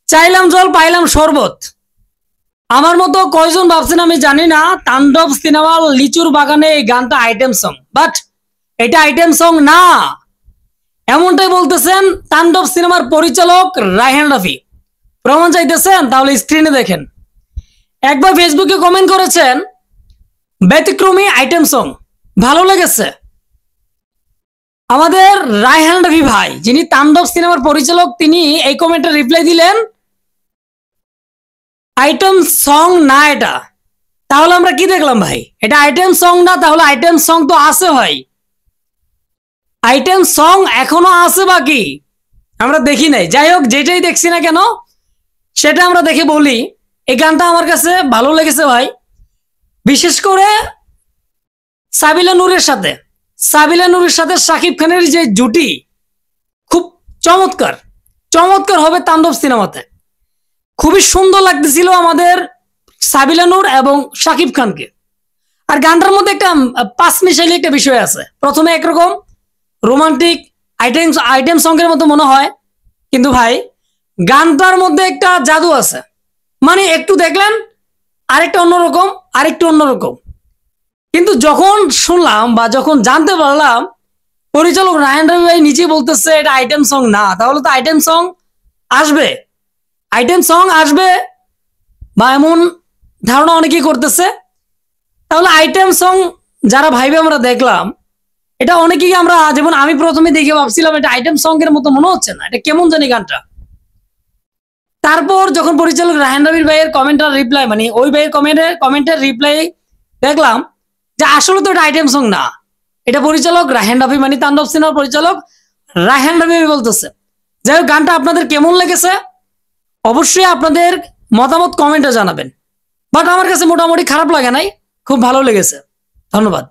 চাইলাম জল পাইলাম শরবত। আমার মতো কয়জন ভাবছেন আমি জানি না, তাণ্ডব সিনেমার লিচুর বাগানে এই গানটা আইটেম সং, বাট এটা আইটেম সং না। এমনটাই বলতেছেন তাণ্ডব সিনেমার পরিচালক রায়হান রাফি। প্রমাণ চাইতেছেন? তাহলে স্ক্রিনে দেখেন। একবার ফেসবুকে কমেন্ট করেছেন ব্যতিক্রমী আইটেম সং, ভালো লেগেছে। আমাদের রায়হান রাফি ভাই, যিনি তাণ্ডব সিনেমার পরিচালক, তিনি এই কমেন্টে রিপ্লাই দিলেন আইটেম সং না এটা। তাহলে আমরা কি দেখলাম ভাই? এটা আইটেম সং না, তাহলে আইটেম সং তো আছে ভাই। আইটেম সং এখনো আছে বাকি, আমরা দেখি নাই। যাই হোক, যেটাই দেখছি না কেন সেটা আমরা দেখে বলি, এই গানটা আমার কাছে ভালো লেগেছে ভাই। বিশেষ করে সাবিলা নূরের সাথে শাকিব খানের যে জুটি, খুব চমৎকার চমৎকার হবে তাণ্ডব সিনেমাতে। খুবই সুন্দর লাগতেছিল আমাদের সাবিলা নূর এবং শাকিব খানকে। আর গানটার মধ্যে একটা পাঁচ মিশাইলি একটা বিষয় আছে। প্রথমে একরকম রোমান্টিক আইটেম সঙ্গের মতো মনে হয়, কিন্তু ভাই গানটার মধ্যে একটা জাদু আছে। মানে একটু দেখলেন আরেকটু অন্যরকম। কিন্তু যখন শুনলাম বা যখন জানতে পারলাম পরিচালক রায়হান রাফি ভাই নিজে বলতেছে এটা আইটেম সং না, তাহলে তো আইটেম সং আসবে বা এমন ধারণা অনেকেই করতেছে। তাহলে আইটেম সং যারা ভাইবে আমরা দেখলাম, এটা অনেকেই আমরা, যেমন আমি প্রথমে দেখে ভাবছিলাম এটা আইটেম সং এর মতো মনে হচ্ছে না, এটা কেমন জানি গানটা। তারপর যখন পরিচালক রায়হান রাফির ভাইয়ের কমেন্টের রিপ্লাই, মানে ওই ভাইয়ের কমেন্টের রিপ্লাই দেখলাম যে আসলে তো এটা আইটেম সং না, এটা পরিচালক রায়হান রাফি, মানে তাণ্ডব সিনেমার পরিচালক রায়হান রাফি বলতেছে। যাই হোক, গানটা আপনাদের কেমন লেগেছে অবশ্যই আপনাদের মতামত কমেন্টে জানাবেন। বাট আমার কাছে মোটামুটি খারাপ লাগে নাই, খুব ভালো লেগেছে। ধন্যবাদ।